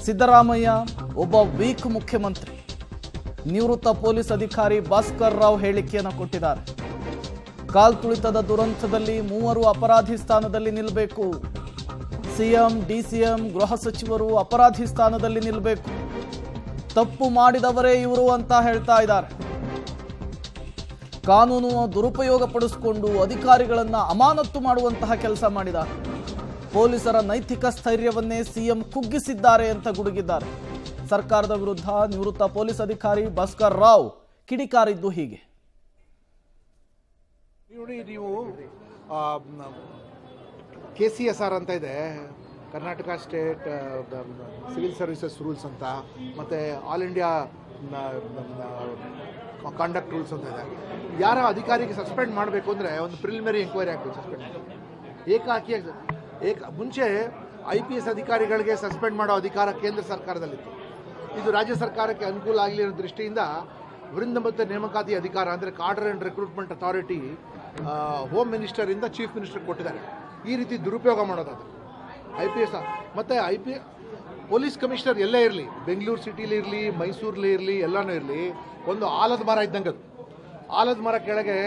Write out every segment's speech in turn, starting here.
ಸಿದ್ದರಾಮಯ್ಯ ಒಬ್ಬ ವೀಕ್ ಮುಖ್ಯಮಂತ್ರಿ. ನಿವೃತ್ತ ಪೊಲೀಸ್ ಅಧಿಕಾರಿ ಭಾಸ್ಕರ್ ರಾವ್ ಹೇಳಿಕೆಯನ್ನು ಕೊಟ್ಟಿದ್ದಾರೆ. ಕಾಲ್ತುಳಿತದ ದುರಂತದಲ್ಲಿ 3 ಅಪರಾಧಿ ಸ್ಥಾನದಲ್ಲಿ ನಿಲ್ಲಬೇಕು. ಸಿಎಂ, ಡಿಸಿಎಂ, ಗೃಹ ಸಚಿವರು ಅಪರಾಧಿ ಸ್ಥಾನದಲ್ಲಿ ನಿಲ್ಲಬೇಕು. ತಪ್ಪು ಮಾಡಿದವರೇ ಇವರು ಅಂತ ಹೇಳ್ತಾ ಇದ್ದಾರೆ. ಕಾನೂನು ದುರುಪಯೋಗ ಪಡಿಸಿಕೊಂಡು ಅಧಿಕಾರಿಗಳನ್ನ ಅಮಾನತು ಮಾಡುವಂತಹ ಕೆಲಸ ಮಾಡಿದ್ದಾರೆ. ಪೊಲೀಸರ ನೈತಿಕ ಸ್ಥೈರ್ಯವನ್ನೇ ಸಿಎಂ ಕುಗ್ಗಿಸಿದ್ದಾರೆ ಅಂತ ಗುಡುಗಿದ್ದಾರೆ. ಸರ್ಕಾರದ ವಿರುದ್ಧ ನಿವೃತ್ತ ಪೊಲೀಸ್ ಅಧಿಕಾರಿ ಭಾಸ್ಕರ್ ರಾವ್ ಕಿಡಿಕಾರಿದ್ದು ಹೀಗೆ. ನೀವು KCSR ಅಂತ ಇದೆ, Karnataka state civil services rules ಅಂತ, ಮತ್ತು ಆಲ್ ಇಂಡಿಯಾ ಕಾಂಡಕ್ಟ್ ರೂಲ್ಸ್ ಅಂತ ಇದೆ. ಯಾರ ಅಧಿಕಾರಿಗೆ ಸಸ್ಪೆಂಡ್ ಮಾಡಬೇಕು ಅಂದರೆ ಒಂದು ಪ್ರಿಲಿಮಿನರಿ ಎಂಕ್ವೈರಿ ಆಗಬೇಕು. ಸಸ್ಪೆಂಡ್ ಮುಂಚೆ IPS ಅಧಿಕಾರಿಗಳಿಗೆ ಸಸ್ಪೆಂಡ್ ಮಾಡೋ ಅಧಿಕಾರ ಕೇಂದ್ರ ಸರ್ಕಾರದಲ್ಲಿತ್ತು. ಇದು ರಾಜ್ಯ ಸರ್ಕಾರಕ್ಕೆ ಅನುಕೂಲ ಆಗಲಿ ಅನ್ನೋ ದೃಷ್ಟಿಯಿಂದ ವೃಂದ ಮತ್ತು ನೇಮಕಾತಿ ಅಧಿಕಾರ ಅಂದರೆ cadre and recruitment authority home ಮಿನಿಸ್ಟರಿಂದ ಚೀಫ್ ಮಿನಿಸ್ಟರ್ ಕೊಟ್ಟಿದ್ದಾರೆ. ಈ ರೀತಿ ದುರುಪಯೋಗ ಮಾಡೋದಾದ್ರೆ IPS ಮತ್ತು ಪೊಲೀಸ್ ಕಮಿಷನರ್ ಎಲ್ಲೇ ಇರಲಿ, ಬೆಂಗಳೂರು ಸಿಟಿಲಿ ಇರಲಿ, ಮೈಸೂರಲ್ಲಿ ಇರಲಿ, ಎಲ್ಲನೂ ಇರಲಿ, ಒಂದು ಆಲದ ಮರ ಇದ್ದಂಗೆ. ಅದು ಆಲದ ಮರ ಕೆಳಗೆ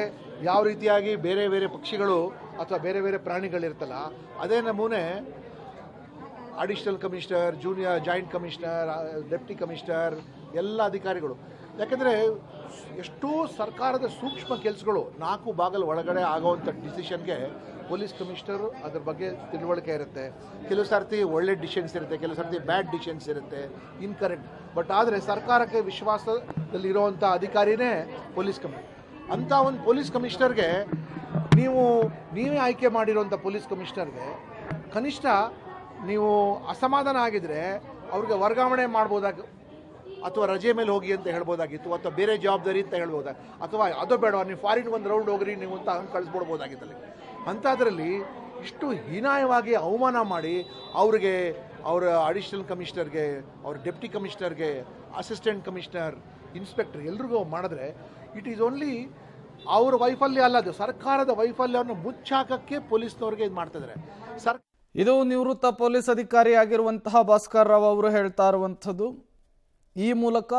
ಯಾವ ರೀತಿಯಾಗಿ ಬೇರೆ ಬೇರೆ ಪಕ್ಷಿಗಳು ಅಥವಾ ಬೇರೆ ಬೇರೆ ಪ್ರಾಣಿಗಳಿರ್ತಲ್ಲ, ಅದೇ ನಮೂನೆ additional commissioner, junior joint commissioner, deputy commissioner ಎಲ್ಲ ಅಧಿಕಾರಿಗಳು. ಯಾಕೆಂದರೆ ಎಷ್ಟೋ ಸರ್ಕಾರದ ಸೂಕ್ಷ್ಮ ಕೆಲಸಗಳು 4 ಬಾಗಿಲು ಒಳಗಡೆ ಆಗೋವಂಥ ಡಿಸಿಷನ್ಗೆ ಪೊಲೀಸ್ ಕಮಿಷನರ್ ಅದ್ರ ಬಗ್ಗೆ ತಿಳುವಳಿಕೆ ಇರುತ್ತೆ. ಕೆಲವು ಸರ್ತಿ ಒಳ್ಳೆ ಡಿಸಿಷನ್ಸ್ ಇರುತ್ತೆ, ಕೆಲವು ಸರ್ತಿ ಬ್ಯಾಡ್ ಡಿಸಿಷನ್ಸ್ ಇರುತ್ತೆ, ಇನ್ಕರೆಕ್ಟ್. ಬಟ್ ಆದರೆ ಸರ್ಕಾರಕ್ಕೆ ವಿಶ್ವಾಸದಲ್ಲಿರುವಂಥ ಅಧಿಕಾರಿನೇ ಪೊಲೀಸ್ ಕಮಿಷನರ್. ಅಂಥ ಒಂದು ಪೊಲೀಸ್ ಕಮಿಷನರ್ಗೆ ನೀವೇ ಆಯ್ಕೆ ಮಾಡಿರೋಂಥ ಪೊಲೀಸ್ ಕಮಿಷನರ್ಗೆ ಕನಿಷ್ಠ ನೀವು ಅಸಮಾಧಾನ ಆಗಿದ್ರೆ ಅವ್ರಿಗೆ ವರ್ಗಾವಣೆ ಮಾಡ್ಬೋದಾಗಿ, ಅಥವಾ ರಜೆ ಮೇಲೆ ಹೋಗಿ ಅಂತ ಹೇಳ್ಬೋದಾಗಿತ್ತು, ಅಥವಾ ಬೇರೆ ಜವಾಬ್ದಾರಿ ಅಂತ ಹೇಳ್ಬೋದಾಗಿ, ಅಥವಾ ಅದು ಬೇಡ ನೀವು ಫಾರಿನ್ ಒಂದು ರೌಂಡ್ ಹೋಗ್ರಿ ನೀವು ಅಂತ ಹಂಗೆ ಕಳಿಸ್ಬಿಡ್ಬೋದಾಗಿತ್ತಲ್ಲ. ಅಂಥದ್ರಲ್ಲಿ ಇಷ್ಟು ಹೀನಾಯವಾಗಿ ಅವಮಾನ ಮಾಡಿ ಅವ್ರಿಗೆ, ಅವರ ಅಡಿಷನಲ್ ಕಮಿಷನರ್ಗೆ, ಅವ್ರ ಡೆಪ್ಟಿ ಕಮಿಷನರ್ಗೆ, ಅಸಿಸ್ಟೆಂಟ್ ಕಮಿಷನರ್, ಇನ್ಸ್ಪೆಕ್ಟರ್ ಎಲ್ರಿಗೂ ಮಾಡಿದ್ರೆ ಇಟ್ ಈಸ್ ಓನ್ಲಿ ಅವ್ರ ವೈಫಲ್ಯ ಅಲ್ಲ, ಅದು ಸರ್ಕಾರದ ವೈಫಲ್ಯವನ್ನು ಮುಚ್ಚಾಕಕ್ಕೆ ಪೊಲೀಸ್ನವ್ರಿಗೆ ಇದು ಮಾಡ್ತಿದ್ದಾರೆ. ಇದು ನಿವೃತ್ತ ಪೊಲೀಸ್ ಅಧಿಕಾರಿ ಆಗಿರುವಂತಹ ಭಾಸ್ಕರ್ ರಾವ್ ಅವರು ಹೇಳ್ತಾ ಇರುವಂಥದ್ದು. ಈ ಮೂಲಕ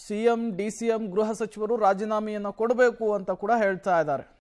ಸಿಎಂ, DCM, ಗೃಹ ಸಚಿವರು ರಾಜೀನಾಮೆಯನ್ನು ಕೊಡಬೇಕು ಅಂತ ಕೂಡ ಹೇಳ್ತಾ ಇದ್ದಾರೆ.